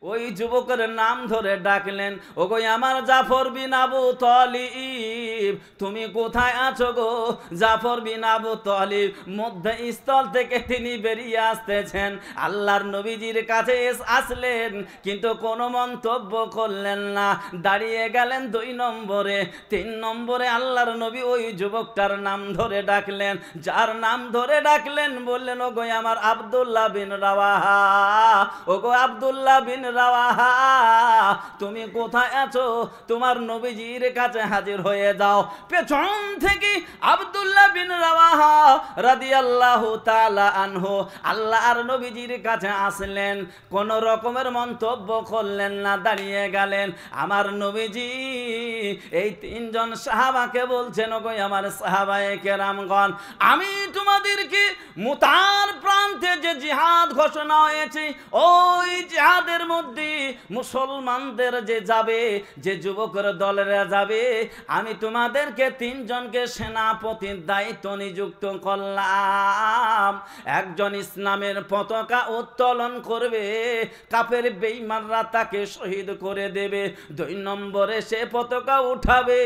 ওই যুবকের নাম ধরে ডাকলেন, ওগো আমার জাফর বিন আবু তালিব, তুমি কোথায় আছো গো? জাফর বিন আবু তালিব মধ্যে স্থল থেকে তিনি বেরিয়ে আসতেছেন, আল্লাহর নবীজির কাছে আসলেন, কিন্তু কোনো মন্তব্য করলেন না, দাঁড়িয়ে গেলেন 2 নম্বরে। 3 নম্বরে আল্লাহর নবী ওই যুবকটার নাম ধরে ডাকলেন, যার নাম ধরে ডাকলেন বললেন, ওগো আমার আব্দুল্লাহ বিন রাওয়াহা, ওগো আব্দুল্লাহ বিন রাওয়াহা, তুমি কোথায় আছো? তোমার নবীজির কাছে হাজির হয়ে যাও। পেছন থেকে আব্দুল্লাহ বিন রাওয়াহা রাদিয়াল্লাহু তাআলা আনহু আল্লাহর নবীজির কাছে আসলেন, কোন রকমের মন্তব্য করলেন না, দাঁড়িয়ে গেলেন। আমার নবীজি এই 3 জন সাহাবাকে বলছেন, ওগো আমার সাহাবায়ে কেরামগণ, আমি তোমাদেরকে মুতার প্রান্তে যে জিহাদ ঘোষণা হয়েছে, ওই জিহাদের মধ্যে মুসলমানদের যে যাবে, যে যুবকের দলেরা যাবে, আমি তোমাদেরকে 3 জনকে সেনাপতির দায়িত্ব নিযুক্ত করলাম। একজন ইসলামের পতাকা উত্তোলন করবে, কাফের বেঈমানরা তাকে শহীদ করে দেবে। 2 নম্বরে সে পতাকা উঠাবে,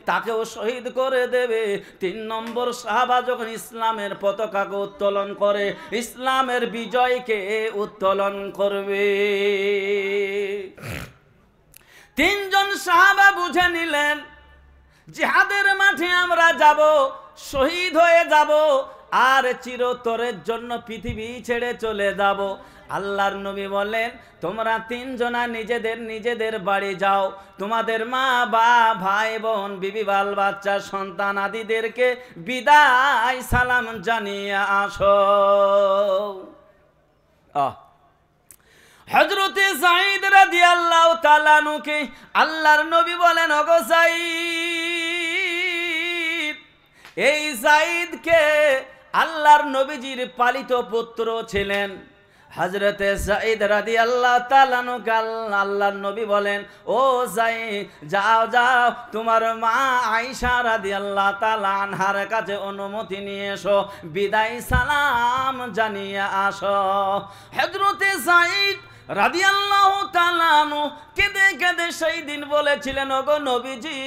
তাকেও শহীদ করে দেবে। 3 নম্বর সাহাবা যখন ইসলামের পতাকাকে উত্তোলন করে, ইসলামের বিজয়কে উত্তোলন করবে। 3 জন সাহাবা বুঝে নিলেন, জিহাদের মাঠে আমরা যাব, শহীদ হয়ে যাব, আর চিরতরের জন্য পৃথিবী ছেড়ে চলে যাব। আল্লাহর নবী বলেন, তোমরা 3 জনা নিজেদের নিজেদের বাড়ি যাও, তোমাদের মা বা ভাই বোন বিবি বাল বাচ্চা সন্তান আদিদেরকে বিদায় সালাম জানিয়ে আসো। হযরতে যায়েদ রাদিয়াল্লাহু তাআলা আনহুকে আল্লাহর নবী বলেন, ওগো যায়েদ, এই যায়েদকে আল্লাহর নবীজির পালিত পুত্র ছিলেন। হযরতে যায়েদ রাদিয়াল্লাহু তাআলা আনহুকে আল্লাহর নবী বলেন, ও যায়েদ, যাও যাও, তোমার মা আয়েশা রাদিয়াল্লাহু তাআলা আনহার কাছে অনুমতি নিয়ে এসো, বিদায় সালাম জানিয়ে আসো। হযরতে যায়েদ রাদিয়াল্লাহু তাআলা আনহু কেঁদে কেঁদে সেই দিন বলেছিলেন, ওগো নবীজি,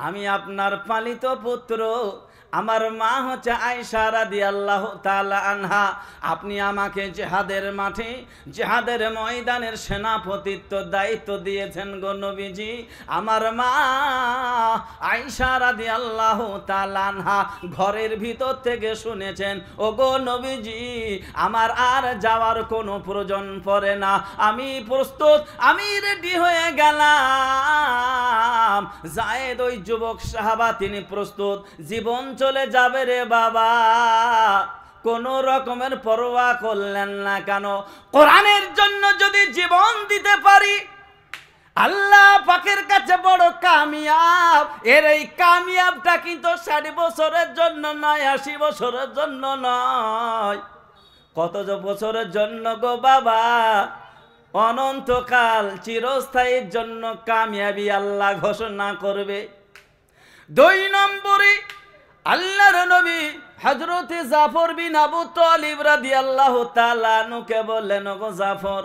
আমি আপনার পালিত পুত্র, আমার মা হচ্ছে আয়েশা রাদিয়াল্লাহু তাআলা আনহা, আপনি আমাকে জিহাদের মাঠে, জিহাদের ময়দানের সেনাপতিত্ব দায়িত্ব দিয়েছেন গো নবীজি। আমার মা আয়েশা রাদিয়াল্লাহু তাআলা আনহা ঘরের ভিতর থেকে শুনেছেন, ওগো নবীজি, আমার আর যাওয়ার কোনো প্রয়োজন পড়ে না, আমি প্রস্তুত, আমি রেডি হয়ে গেলাম। যায়েদ ওই যুবক সাহাবা, তিনি প্রস্তুত, জীবন চলে যাবে রে বাবা, কোন রকমের পরোয়া করলেন না। কেন? কোরআনের জন্য যদি জীবন দিতে পারি, আল্লাহ পাকের কাছে বড় কামিয়াব। এর এই কামিয়াবটা কিন্তু 60 বছরের জন্য নয়, 80 বছরের জন্য নয়, কত বছরের জন্য গো বাবা? অনন্তকাল, চিরস্থায়ীর জন্য কামিয়াবি আল্লাহ ঘোষণা করবে। 2 নম্বরে আল্লাহর নবী হযরতে জাফর বিন আবু তালিব রাদিয়াল্লাহু তাআলা আনহুকে বললেন, ওগো জাফর,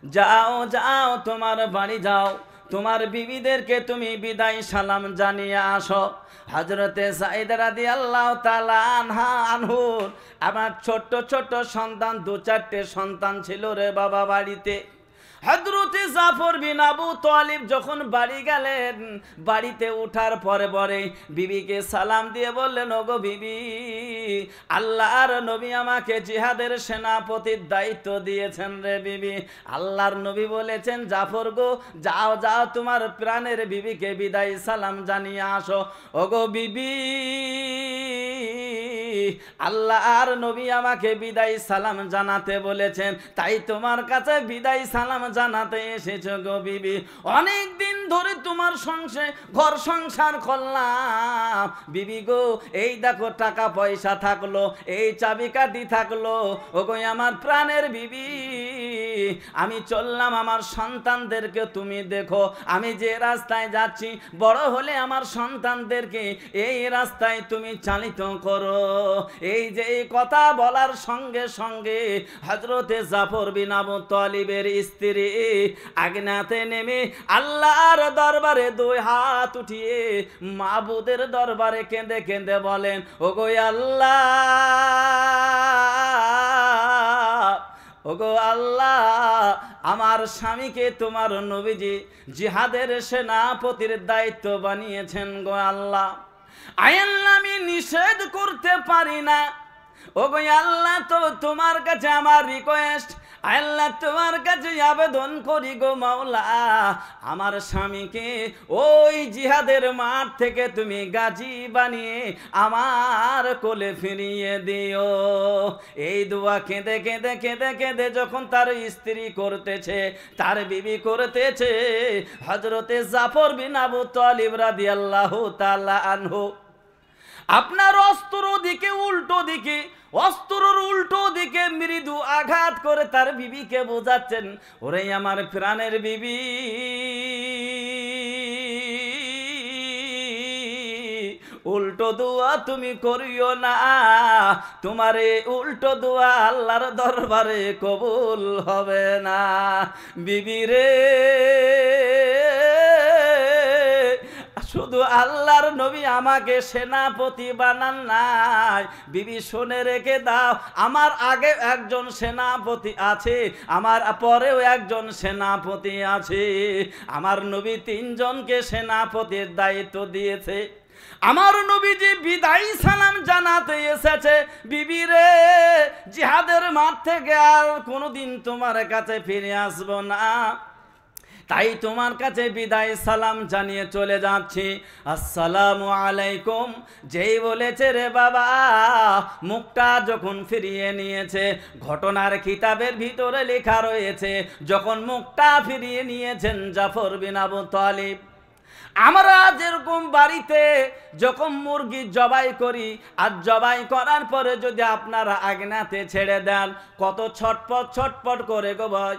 যাও যাও, তোমার বাড়ি যাও, তোমার বিবিদেরকে তুমি বিদায় সালাম জানিয়ে আসো। হযরতে যায়েদ রাদিয়াল্লাহু তাআলা আনহু আমার ছোট ছোট সন্তান, 2-4টে সন্তান ছিল রে বাবা বাড়িতে। হযরতে জাফর বিন আবু তালিব যখন বাড়ি গেলেন, বাড়িতে ওঠার পরে পরে বিবিকে সালাম দিয়ে বললেন, ওগো বিবি, আল্লাহর নবী আমাকে জিহাদের সেনাপতির দায়িত্ব দিয়েছেন রে বিবি। আল্লাহর নবী বলেছেন, জাফর গো, যাও যাও, তোমার প্রাণের বিবিকে বিদায় সালাম জানিয়ে আসো। ওগো বিবি, আল্লাহর নবী আমাকে বিদায় সালাম জানাতে বলেছেন, তাই তোমার কাছে বিদায় সালাম জানাতে এসেছো গো বিবি। অনেক দিন ধরে তোমার ঘর সংসার করলাম বিবি গো, এই দেখো টাকা পয়সা থাকলো, এই চাবিকাঠি থাকলো, ওগো আমার প্রাণের বিবি, আমি চললাম, আমার সন্তানদেরকে তুমি দেখো, আমি যে রাস্তায় যাচ্ছি, বড় হলে আমার সন্তানদেরকে এই রাস্তায় তুমি চালিত করো। এই যে এই কথা বলার সঙ্গে সঙ্গে হযরতে জাফর বিন আবু তালিবের স্ত্রী আগুনেতে নেমে আল্লাহর দরবারে দুই হাত উঠিয়ে মাবুদের দরবারে কেঁদে কেঁদে বলেন, ওগো আল্লাহ, ওগো আল্লাহ, আমার স্বামীকে তোমার নবীজি জিহাদের সেনাপতির দায়িত্ব বানিয়েছেন গো আল্লাহ। আল্লাহ, আমি নিষেধ করতে পারি না। ওগো আল্লাহ, তো তোমার কাছে আমার রিকোয়েস্ট, আল্লাহ তোমার কাছে আবেদন করি গো মাওলা, আমার স্বামীকে ওই জিহাদের মাঠ থেকে তুমি গাজী বানিয়ে আমার কোলে ফিরিয়ে দিও। এই দোয়া কেঁদে কেঁদে কেঁদে কেঁদে যখন তার স্ত্রী করতেছে, তার বিবি করতেছে, হযরতে জাফর বিন আবু তালিব রাদিয়াল্লাহু তাআলা আনহু আপনার অস্ত্র দিকে উল্টো দিকে, অস্ত্রর উল্টো দিকে মৃদু আঘাত করে তার বিবিকে বোঝাচ্ছেন, ওরে আমার প্রাণের বিবি, উল্টো দোয়া তুমি করিও না, তোমার এই উল্টো দোয়া আল্লাহর দরবারে কবুল হবে না। বিবি রে, শুধু আল্লাহর নবী আমাকে সেনাপতি বানান নাই, বিবি শুনে রেখে দাও, আমার আগে একজন সেনাপতি আছে, আমার পরেও একজন সেনাপতি আছে। আমার নবী 3 জনকে সেনাপতির দায়িত্ব দিয়েছে। আমার নবীজি বিদায় সালাম জানাতে এসেছে, বিবি রে, জিহাদের মাঠ থেকে আর কোনোদিন তোমার কাছে ফিরে আসবো না, তাই তোমার কাছে বিদায় সালাম জানিয়ে চলে যাচ্ছি, আসসালামু আলাইকুম। যেই বলেছে রে বাবা, মুখটা যখন ফিরিয়ে নিয়েছে, ঘটনার কিতাবের ভিতরে লেখা রয়েছে, যখন মুখটা ফিরিয়ে নিয়েছেন জাফর বিন আবু তালিব, আমরা যেরকম বাড়িতে যখন মুরগি জবাই করি, আর জবাই করার পরে যদি আপনারা আগুনেতে ছেড়ে দেন, কত ছটপট ছটপট করে গো ভাই,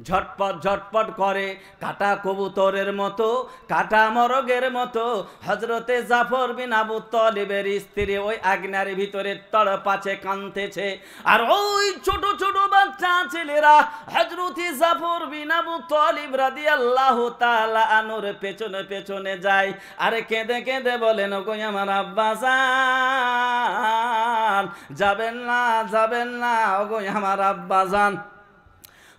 ঝটপট ঝটপট করে, কাটা কবুতরের মতো, কাটা মরগের মতো হযরতে জাফর বিন আবু তালিবের স্ত্রী ওই আগুনের ভিতরে তড়পাচ্ছে, কাঁদতেছে। আর ওই ছোট ছোট বাচ্চা ছেলেরা হযরতে জাফর বিন আবু তালিব রাদিয়াল্লাহু তাআলা আনহুর পেছনে পেছনে যায়, আরে কেঁদে কেঁদে বলেন, ওগো আমার আব্বাজান, যাবেন না, যাবেন না, ওগো আমার আব্বাজান,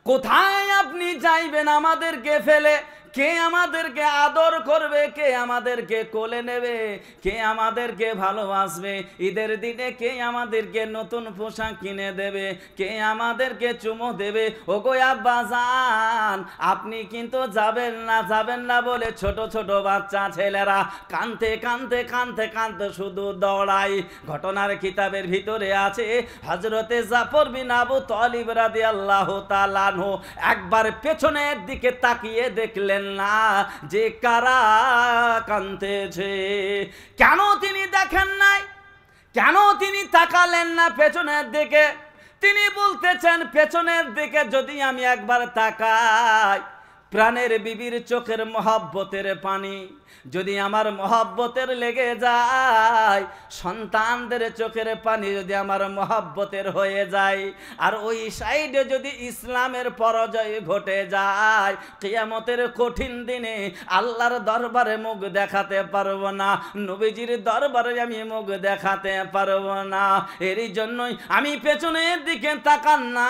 কোথায় আপনি যাইবেন আমাদেরকে ফেলে? কে আমাদেরকে আদর করবে, কে আমাদেরকে কোলে নেবে, কে আমাদেরকে ভালোবাসবে, ঈদের দিনে কে আমাদেরকে নতুন পোশাক কিনে দেবে, কে আমাদেরকে চুমো দেবে? ওগো আব্বাজান, আপনি কিন্তু যাবেন না, যাবেন না বলে ছোট ছোট বাচ্চা ছেলেরা কাঁদতে কাঁদতে কাঁদতে কাঁদতে শুধু দৌড়াই। ঘটনার কিতাবের ভিতরে আছে, হযরতে জাফর বিন আবু তালিব রাদিয়াল্লাহু তাআলা আনহু একবার পেছনের দিকে তাকিয়ে দেখলেন না যে কারা কাঁদতেছে। কেন তিনি দেখেন নাই? কেন তিনি তাকালেন না পেছনের দিকে? তিনি বলতেছেন, পেছনের দিকে যদি আমি একবার তাকাই, প্রাণের বিবির চোখের মহব্বতের পানি যদি আমার মহব্বতের লেগে যায়, সন্তানদের চোখের পানি যদি আমার মহব্বতের হয়ে যায়, আর ওই সাইডে যদি ইসলামের পরাজয় ঘটে যায়, কিয়ামতের কঠিন দিনে আল্লাহর দরবারে মুখ দেখাতে পারবো না, নবীজির দরবারে আমি মুখ দেখাতে পারবো না। এরই জন্যই আমি পেছনের দিকে তাকান না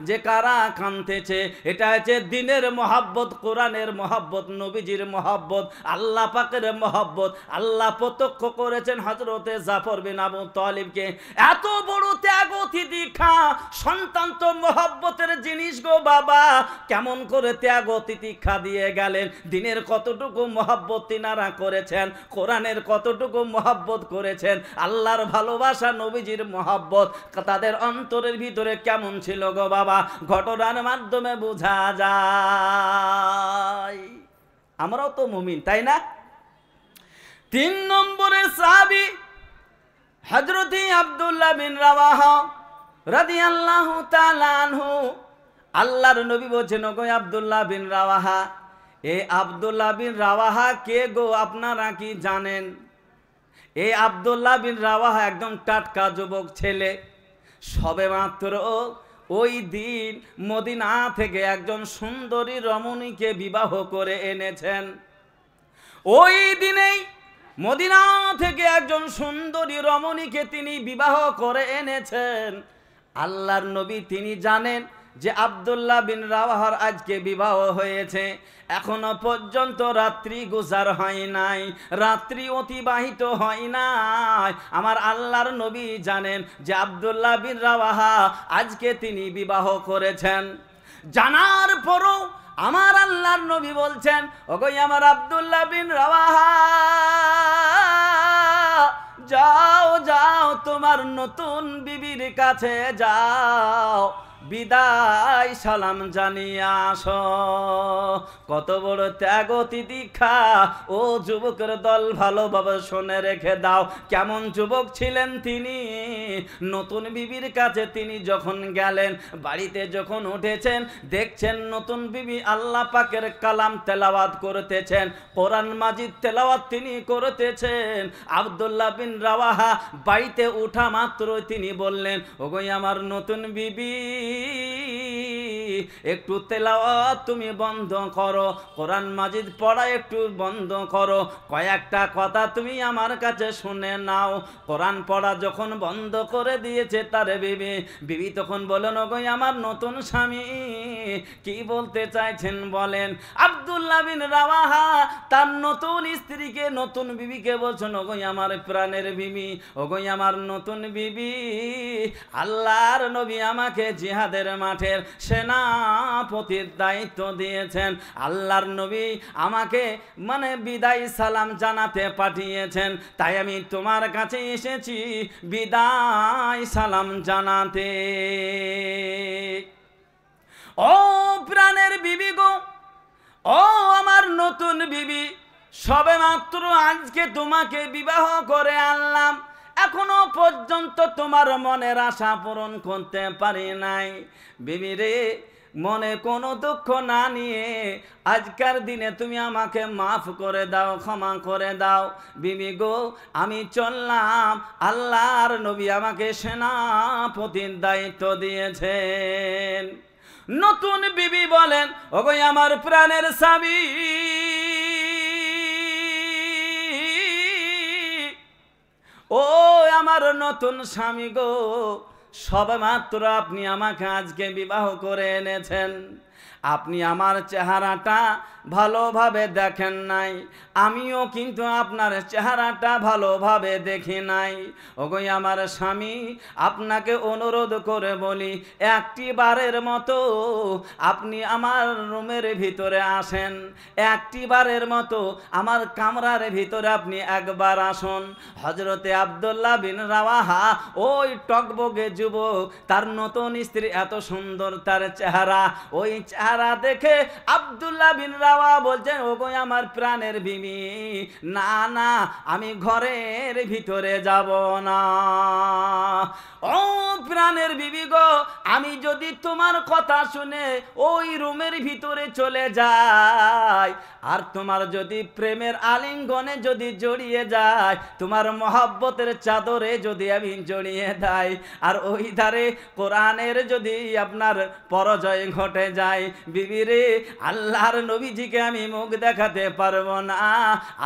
যে কারা কাঁদতেছে। এটা হচ্ছে দিনের মহব্বত, কোরআনের মহব্বত, নবীজির মহব্বত, আল্লাহ পাকের মহব্বত। আল্লাহ প্রত্যক্ষ করেছেন হযরতে জাফর বিন আবু তালিবকে। এত বড় ত্যাগ তিতিক্ষা, সন্তান তো মহব্বতের জিনিস গো বাবা, কেমন করে ত্যাগ তিতিক্ষা দিয়ে গেলেন। দিনের কতটুকু মহব্বত তিনারা করেছেন, কোরআনের কতটুকু মহব্বত করেছেন, আল্লাহর ভালোবাসা, নবীজির মহব্বত তাদের অন্তরের ভিতরে কেমন ছিল গো বাবা, ঘটনার মাধ্যমে বোঝা যায়। আমরাও তো মুমিন, তাই না? 3 নম্বরে সাহাবী হযরতে আব্দুল্লাহ বিন রাওয়াহা রাদিয়াল্লাহু তাআলা আনহু। আল্লাহর নবী বলেছেন, গো আব্দুল্লাহ বিন রাওয়াহা, এ আব্দুল্লাহ বিন রাওয়াহা কে গো আপনারা কি জানেন? এই আব্দুল্লাহ বিন রাওয়াহা একদম টাটকা যুবক ছেলে, সবে মাত্র ওই দিন মদিনা থেকে একজন সুন্দরী রমণীকে বিবাহ করে এনেছেন। ওই দিনেই মদিনা থেকে একজন সুন্দরী রমণীকে তিনি বিবাহ করে এনেছেন। আল্লাহর নবী তিনি জানেন যে আব্দুল্লাহ বিন রাওয়াহার আজকে বিবাহ হয়েছে, এখনো পর্যন্ত রাত্রি গুজার হয় নাই, রাত্রি অতিবাহিত হয় নাই। আমার আল্লাহর নবী জানেন যে আব্দুল্লাহ বিন রাওয়াহা আজকে তিনি বিবাহ করেছেন। জানার পরও আমার আল্লাহর নবী বলছেন, ওগো আমার আব্দুল্লাহ বিন রাওয়াহা, যাও যাও তোমার নতুন বিবির কাছে যাও, বিদায় সালাম জানিয়ে আসো। কত বড় ত্যাগ তিতিক্ষা! ও যুবকের দল ভালোভাবে শুনে রেখে দাও, কেমন যুবক ছিলেন তিনি। নতুন বিবির কাছে তিনি যখন গেলেন, বাড়িতে যখন উঠেছেন, দেখছেন নতুন বিবি আল্লাহ পাকের কালাম তেলাওয়াত করতেছেন, কোরআন মাজিদ তেলাওয়াত তিনি করতেছেন। আব্দুল্লাহ বিন রাওয়াহা বাড়িতে উঠা মাত্র তিনি বললেন, ওগো আমার নতুন বিবি, একটু তেলাওয়াত তুমি বন্ধ করো, কোরআন মাজিদ পড়া একটু বন্ধ করো, কয়েকটা কথা তুমি আমার কাছে শুনে নাও। কোরআন পড়া যখন বন্ধ করে দিয়েছে তার বিবি তখন বলেন, ওগো আমার নতুন স্বামী, কি বলতে চাইছেন বলেন। আব্দুল্লাহ বিন রাওয়াহা তার নতুন স্ত্রীকে, নতুন বিবিকে বলছেন, ওগো আমার প্রাণের বিবি, ওগো আমার নতুন বিবি, আল্লাহর নবী আমাকে জিহাদের মাঠের সেনাপতির দায়িত্ব দিয়েছেন, আল্লাহর নবী আমাকে বিদায় সালাম জানাতে পাঠিয়েছেন, তাই আমি তোমার কাছে এসেছি বিদায় সালাম জানাতে। ও প্রাণের বিবি গো, ও আমার নতুন বিবি, সবে মাত্র আজকে তোমাকে বিবাহ করে আনলাম, এখনো পর্যন্ত তোমার মনের আশা পূরণ করতে পারি নাই। বিবি রে, মনে কোনো দুঃখ না নিয়ে আজকের দিনে তুমি আমাকে মাফ করে দাও, ক্ষমা করে দাও। বিবি গো, আমি চললাম, আল্লাহর নবী আমাকে সেনাপতির দায়িত্ব দিয়েছেন। নতুন বিবি বলেন, ওগো আমার প্রাণের স্বামী, ও আমার নতুন স্বামী গো, সবে মাত্র আপনি আমাকে আজকে বিবাহ করে এনেছেন, আপনি আমার চেহারাটা ভালোভাবে দেখেন নাই, আমিও কিন্তু আপনার চেহারাটা ভালোভাবে দেখি নাই। ওগো আমার স্বামী, আপনাকে অনুরোধ করে বলি, একটি বারের মতো আপনি আমার রুমের ভিতরে আসেন, একটি বারের মতো আমার কামরার ভিতরে আপনি একবার আসুন। হযরতে আব্দুল্লাহ বিন রাওয়াহা, ওই টকবগে যুবক, তার নতুন স্ত্রী এত সুন্দর তার চেহারা, ওই চেহারা দেখে আব্দুল্লাহ বিন রাওয়াহা বলছেন, ওগো আমার প্রাণের বিবি, না না, আমি ঘরের ভিতরে যাব না। ও প্রাণের বিবি গো, আমি যদি তোমার কথা শুনে ওই রুমের ভিতরে চলে যাই, আর তোমার যদি প্রেমের আলিঙ্গনে যদি জড়িয়ে যায়, তোমার মহব্বতের চাদরে যদি আমি জড়িয়ে দেই, আর ওই ধারে কোরআনের যদি আপনার পরাজয় ঘটে যায়, বিবি রে, আল্লাহর নবীজিকে আমি মুখ দেখাতে পারবো না,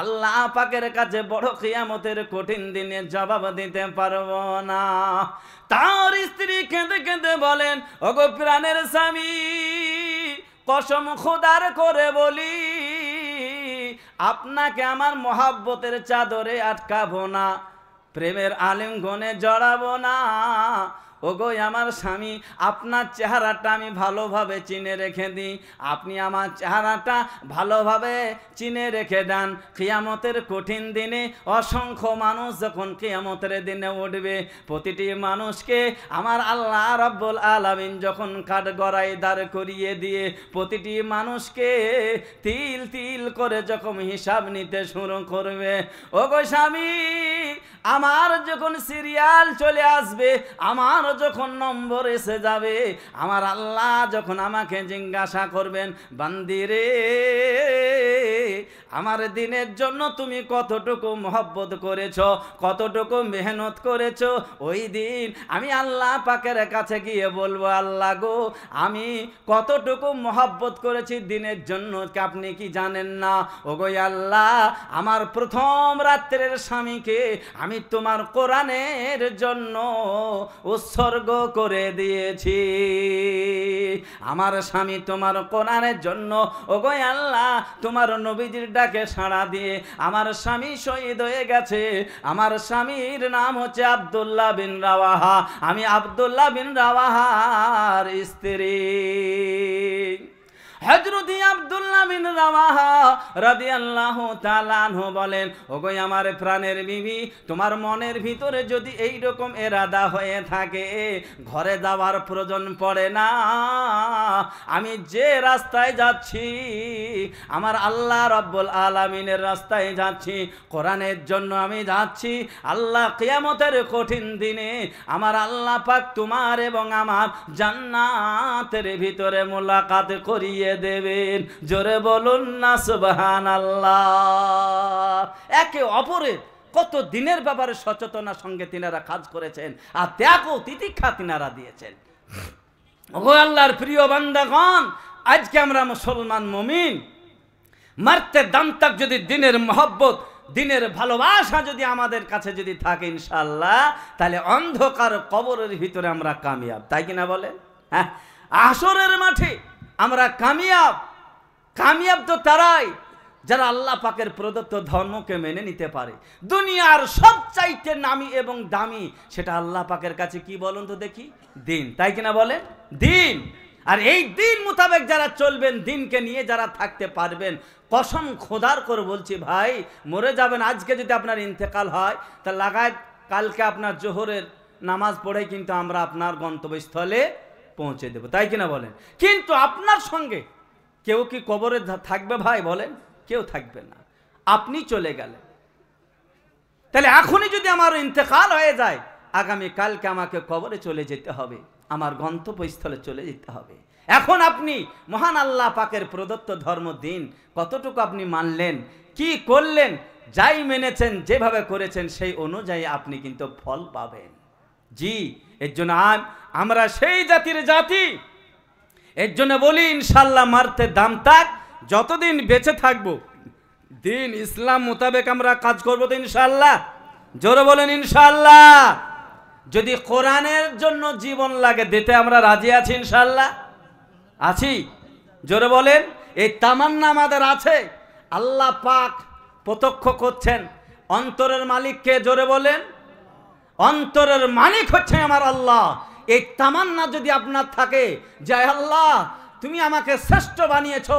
আল্লাহ পাকের কাছে বড় কিয়ামতের কঠিন দিনে জবাব দিতে পারবো না। তার স্ত্রী কেঁদে কেঁদে বলেন, ওগো প্রাণের স্বামী, কসম খোদার করে বলি, আপনাকে আমার মহব্বতের চাদরে আটকাবো না, প্রেমের আলিঙ্গনে জড়াবো না। ওগো আমার স্বামী, আপনার চেহারাটা আমি ভালোভাবে চিনে রেখে দিই, আপনি আমার চেহারাটা ভালোভাবে চিনে রেখে দেন। কিয়ামতের কঠিন দিনে অসংখ্য মানুষ যখন কিয়ামতের দিনে উঠবে, প্রতিটি মানুষকে আমার আল্লাহ রাব্বুল আলামিন যখন কাঠগড়ায় দাঁড় করিয়ে দিয়ে প্রতিটি মানুষকে তিল তিল করে যখন হিসাব নিতে শুরু করবে, ওগো স্বামী, আমার যখন সিরিয়াল চলে আসবে, আমার যখন নম্বর এসে যাবে, আমার আল্লাহ যখন আমাকে জিজ্ঞাসা করবেন, বান্দিরে আমার দিনের জন্য তুমি কতটুকু মহব্বত করেছো, কতটুকু মেহনত করেছো, ওই দিন আমি আল্লাহ পাকের কাছে গিয়ে বলবো, আল্লাহ গো আমি কতটুকু মহব্বত করেছি দিনের জন্য আপনি কি জানেন না? ওগো আল্লাহ, আমার প্রথম রাত্রের স্বামীকে আমি তোমার কোরআনের জন্য উৎসর্গ করে দিয়েছি। আমার স্বামী তোমার কোরআনের জন্য ওগো আল্লাহ তোমার নবীজির ডাকে সাড়া দিয়ে আমার স্বামী শহীদ হয়ে গেছে। আমার স্বামীর নাম হচ্ছে আব্দুল্লাহ বিন রাওয়াহা। আমি আব্দুল্লাহ বিন রাওয়াহার স্ত্রী। হযরত আব্দুল্লাহ বিন রাওয়াহা রাদিয়াল্লাহু তাআলা আনহু বলেন, ওগো আমার প্রাণের বিবি, তোমার মনের ভিতরে যদি এই রকম ইরাদা হয়ে থাকে, ঘরে যাওয়ার প্রয়োজন পড়ে না। আমি যে রাস্তায় যাচ্ছি, আমার আল্লাহ রাব্বুল আলামিনের রাস্তায় যাচ্ছি, কোরআনের জন্য আমি যাচ্ছি। আল্লাহ কিয়ামতের কঠিন দিনে আমার আল্লাহ পাক তোমার এবং আমার জান্নাতের ভিতরে মোলাকাত করিয়ে দেবেন। জোরে বলুন না সুবহানাল্লাহ। একে অপরের কত দিনের ব্যাপারে সচেতনার সঙ্গে তিনারা কাজ করেছেন, আর ত্যাগ ও তিতিক্ষা তিনারা দিয়েছেন। ওগো আল্লাহর প্রিয় বান্দাগণ, আজকে আমরা মুসলমান মুমিন, মারতে দাম তাক যদি দিনের মহব্বত, দিনের ভালোবাসা যদি আমাদের কাছে যদি থাকে ইনশাআল্লাহ, তাহলে অন্ধকার কবরের ভিতরে আমরা কামিয়াব। তাই কিনা বলেন? হ্যাঁ, আসরের মাঠে আমরা কামিয়াব। কামিয়াব তো তারাই যারা আল্লাহ পাকের প্রদত্ত ধর্মকে মেনে নিতে পারে। দুনিয়ার সবচাইতে নামি এবং দামি সেটা আল্লাহ পাকের কাছে কি বলুন তো দেখি? দিন। তাই কিনা বলেন? দিন। আর এই দিন মোতাবেক যারা চলবেন, দিনকে নিয়ে যারা থাকতে পারবেন, কসম খোদার করে বলছি ভাই, মরে যাবেন আজকে যদি আপনার ইন্তেকাল হয়, তা লাগায় কালকে আপনার জোহরের নামাজ পড়ে কিন্তু আমরা আপনার গন্তব্যস্থলে পৌঁছে দেব। তাই কিনা বলেন? কিন্তু আপনার সঙ্গে কেউ কি কবরে থাকবে ভাই? বলেন, কেউ থাকবে না। আপনি চলে গেলেন, তাহলে এখনই যদি আমার ইন্তেকাল হয়ে যায়, আগামী কালকে আমাকে কবরে চলে যেতে হবে, আমার গন্তব্যস্থলে চলে যেতে হবে। এখন আপনি মহান আল্লাহ পাকের প্রদত্ত ধর্ম দিন কতটুকু আপনি মানলেন, কি করলেন, যাই মেনেছেন, যেভাবে করেছেন, সেই অনুযায়ী আপনি কিন্তু ফল পাবেন। জি, এর জন্য আমরা সেই জাতির জাতি। এর জন্য বলি ইনশাআল্লাহ মারতে দাম তাক, যতদিন বেঁচে থাকবো দিন ইসলাম মোতাবেক আমরা কাজ করবো তো ইনশাআল্লাহ। জোরে বলেন ইনশাআল্লাহ। যদি কোরআনের জন্য জীবন লাগে দিতে আমরা রাজি আছি ইনশাআল্লাহ। আছি? জোরে বলেন। এই তামান্না আমাদের আছে। আল্লাহ পাক প্রত্যক্ষ করছেন। অন্তরের মালিক কে? জোরে বলেন। অন্তরের মালিক হচ্ছে আমার আল্লাহ। এই তামান্না যদি আপনার থাকে যে আল্লাহ তুমি আমাকে শ্রেষ্ঠ বানিয়েছো,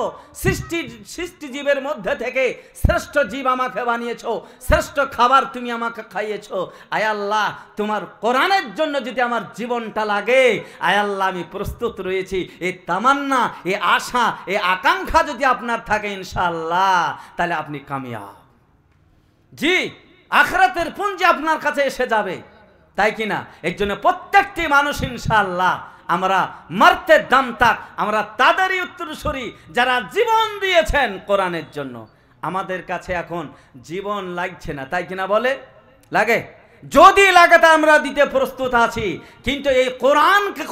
সৃষ্টি জীবের মধ্যে থেকে শ্রেষ্ঠ জীব আমাকে বানিয়েছো, শ্রেষ্ঠ খাবার তুমি আমাকে খাইয়েছো, আয় আল্লাহ তোমার কোরআনের জন্য যদি আমার জীবনটা লাগে, আয় আল্লাহ আমি প্রস্তুত রয়েছি। এই তামান্না, এই আশা, এই আকাঙ্ক্ষা যদি আপনার থাকে ইনশাআল্লাহ, তাহলে আপনি কামিয়াব। জি, আখিরাতের পুঞ্জি আপনার কাছে এসে যাবে। তাই কিনা? এর জন্য প্রত্যেকটি মানুষ ইনশাআল্লাহ আমরা মারতে দাম তাক, আমরা তাদেরই উত্তরসূরি যারা জীবন দিয়েছেন কোরআনের জন্য। আমাদের কাছে এখন জীবন লাগছে না, তাই কিনা বলে? লাগে? যদি লাগে তা আমরা দিতে প্রস্তুত আছি, কিন্তু এই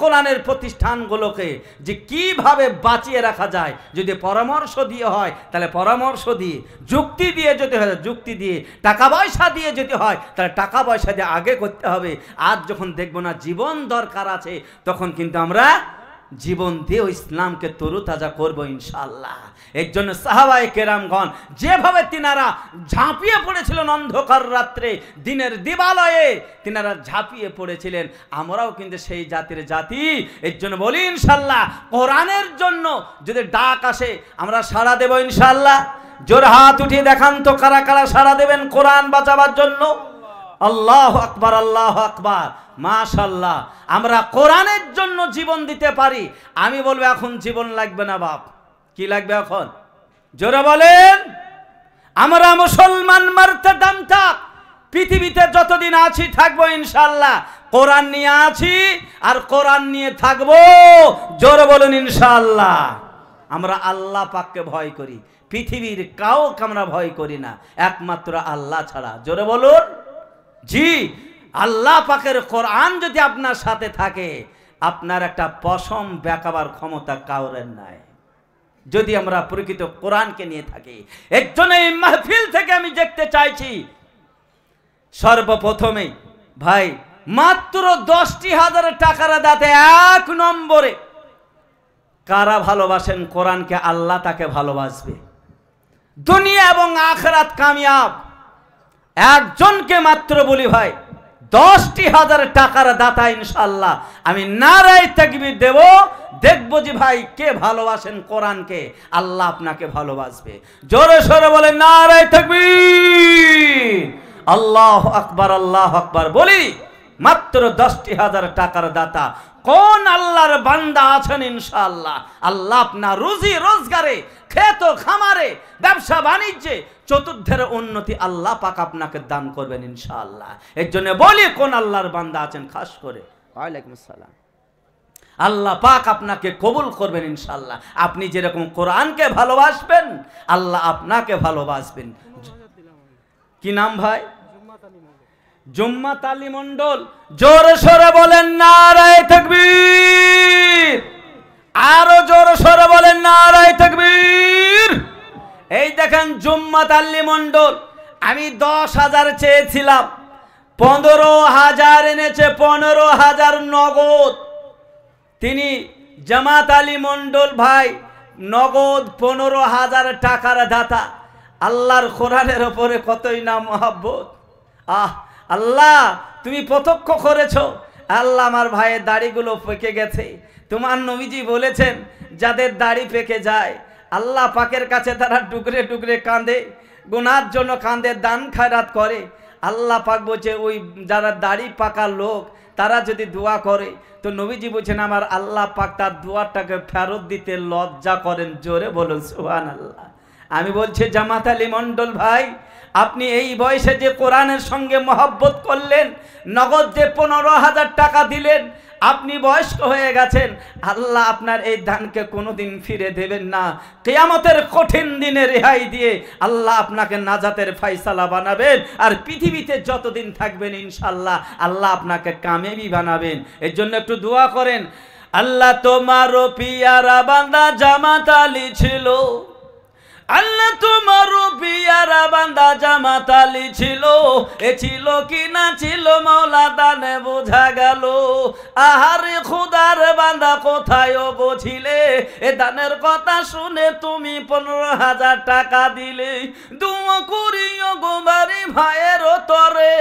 কোরআনের প্রতিষ্ঠানগুলোকে যে কিভাবে বাঁচিয়ে রাখা যায়, যদি পরামর্শ দিয়ে হয় তাহলে পরামর্শ দিয়ে, যুক্তি দিয়ে যদি হয় যুক্তি দিয়ে, টাকা পয়সা দিয়ে যদি হয় তাহলে টাকা পয়সা দিয়ে আগে করতে হবে। আজ যখন দেখবো না জীবন দরকার আছে, তখন কিন্তু আমরা জীবন দিয়ে ইসলামকে তরুতাজা করবো ইনশাআল্লাহ। এর জন্য সাহাবায়ে কেরামগণ যেভাবে তিনারা ঝাঁপিয়ে পড়েছিলেন অন্ধকার রাত্রে, দিনের দিবালয়ে তিনারা ঝাঁপিয়ে পড়েছিলেন, আমরাও কিন্তু সেই জাতির জাতি। এর জন্য বলি ইনশাআল্লাহ কোরআনের জন্য যদি ডাক আসে আমরা সাড়া দেব ইনশাআল্লাহ। জোর হাত উঠিয়ে দেখান তো কারা কারা সাড়া দেবেন কোরআন বাঁচাবার জন্য? আল্লাহু আকবার, আল্লাহু আকবার, মাশাআল্লাহ। আমরা কোরআনের জন্য জীবন দিতে পারি। আমি বলবো এখন জীবন লাগবে না বাপ। কি লাগবে এখন? জোরে বলেন। আমরা মুসলমান মারতে দাম থাক, পৃথিবীতে যতদিন আছি থাকবো ইনশাআল্লাহ কোরআন নিয়ে আছি আর কোরআন নিয়ে থাকবো। জোরে বলুন ইনশাআল্লাহ। আমরা আল্লাহ পাককে ভয় করি, পৃথিবীর কাউকে আমরা ভয় করি না, একমাত্র আল্লাহ ছাড়া। জোরে বলুন জি। আল্লাহ পাকের কোরআন যদি আপনার সাথে থাকে, আপনার একটা পশম বেঁকাবার ক্ষমতা কাউরের নাই, যদি আমরা প্রকৃত কোরআনকে নিয়ে থাকি। এর জন্য এই মাহফিল থেকে আমি দেখতে চাইছি, সর্বপ্রথমে ভাই মাত্র 10,000 টাকার দাতে 1 নম্বরে কারা ভালোবাসেন কোরআনকে, আল্লাহ তাকে ভালোবাসবে, দুনিয়া এবং আখিরাত কামিয়াব। একজনকে মাত্র বলি ভাই, 10,000 টাকার দাতা ইনশাআল্লাহ আমি নারায়ে তাকবীর দেব, দেখবো যে ভাই কে ভালোবাসেন কোরআনকে, আল্লাহ আপনাকে ভালোবাসবে। জোরে সোরে বলে নারায়ে তাকবীর, আল্লাহু আকবার, আল্লাহু আকবার। বলি মাত্র 10,000 টাকার দাতা কোন আল্লাহর বান্দা আছেন ইনশাআল্লাহ, আল্লাহ আপনার রুজি রোজগারে, ক্ষেত খামারে, ব্যবসা বাণিজ্যে চতুর্থের উন্নতি আল্লাহ পাক আপনাকে দান করবেন ইনশাআল্লাহ। এর জন্য বলি কোন আল্লাহর বান্দা আছেন, খাস করে ওয়ালাইকুম আসসালাম, আল্লাহ পাক আপনাকে কবুল করবেন ইনশাআল্লাহ। আপনি যেরকম কোরআনকে ভালোবাসবেন, আল্লাহ আপনাকে ভালোবাসবেন। কি নাম ভাই? জুম্মাত আলী মন্ডল। জোরে সোরে বলেন নারায়ে তাকবীর, আরো জোরে সোরে বলেন নারায়ে তাকবীর। এই দেখেন জুম্মাত আলী মন্ডল, আমি 10,000 চেয়েছিলাম, 15,000 এনেছে, 15,000 নগদ। তিনি জামাত আলী মন্ডল ভাই নগদ 15,000 টাকার দাতা। আল্লাহর কোরআনের ওপরে কতই না মহব্বত। আল্লাহ তুমি প্রত্যক্ষ করেছো, আল্লাহ আমার ভাইয়ের দাড়িগুলো পেকে গেছে। তোমার নবীজি বলেছেন যাদের দাড়ি পেকে যায় আল্লাহ পাকের কাছে তারা টুকরে টুকরে কাঁদে, গুনার জন্য কাঁদে, দান খায়রাত করে। আল্লাহ পাক বলছে ওই যারা দাড়ি পাকা লোক তারা যদি দোয়া করে, তো নবীজি বলছেন আমার আল্লাহ পাক তার দোয়াটাকে ফেরত দিতে লজ্জা করেন। জোরে বলুন সুবহানাল্লাহ। আমি বলছি জামাত আলী মন্ডল ভাই, আপনি এই বয়সে যে কোরআনের সঙ্গে মহব্বত করলেন, নগদ যে 15,000 টাকা দিলেন, আপনি বয়স্ক হয়ে গেছেন, আল্লাহ আপনার এই দানকে কোনোদিন ফিরে দেবেন না। কিয়ামতের কঠিন দিনে রেহাই দিয়ে আল্লাহ আপনাকে নাজাতের ফয়সালা বানাবেন, আর পৃথিবীতে যতদিন থাকবেন ইনশাআল্লাহ আল্লাহ আপনাকে কামিয়াবি বানাবেন। এর জন্য একটু দোয়া করেন। আল্লাহ তোমারও পিয়ারা বান্দা জামাত আলী ছিল, আল্লাহ তোমারও পিয়ারা বান্দা জামাত আলী ছিল, এ ছিল কি না ছিল মাওলা দানে বোঝা গেল। আহারে খুদার বান্দা কোথায় গো ছিলে, এ দানের কথা শুনে তুমি 15,000 টাকা দিলে। দোয়া করিও গো বাড়ি ভাইয়ের তরে,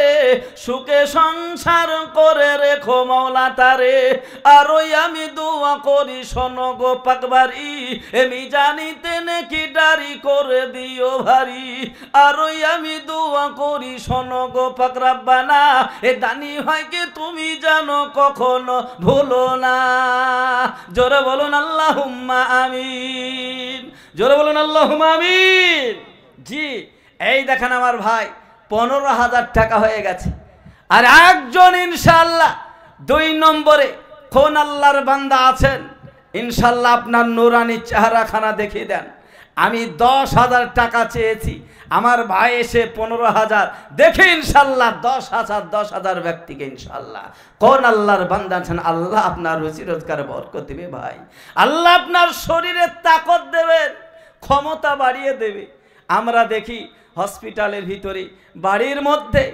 সুখে সংসার করে রেখো মাওলা তারে। আর ওই আমি দোয়া করি শোনো গো পাকবাড়ি, আমি জানিতে নাকি দাড়ি করে দিও ভারী। আর ওই আমি দোয়া করি শোনো গো পাক রব্বানা, এ দানি হয় কি তুমি জানো কখনো ভুলো না। জোরে বলুন আল্লাহুম্মা আমিন, জোরে বলুন আল্লাহুম্মা আমিন। জি এই দেখেন আমার ভাই 15,000 টাকা হয়ে গেছে। আর একজন ইনশাআল্লাহ 2 নম্বরে কোন আল্লাহর বান্দা আছেন, ইনশাআল্লাহ আপনার নুরানি চেহারাখানা দেখিয়ে দেন। আমি 10,000 টাকা চেয়েছি, আমার ভাই এসে 15,000 দেখে ইনশাআল্লাহ 10,000 ব্যক্তিকে ইনশাআল্লাহ কোন আল্লাহর বান্দা আছেন, আল্লাহ আপনার রুজি রোজগারে বরকত দিবে ভাই। আল্লাহ আপনার শরীরে তাকত দেবেন, ক্ষমতা বাড়িয়ে দেবে। আমরা দেখি হসপিটালের ভিতরে, বাড়ির মধ্যে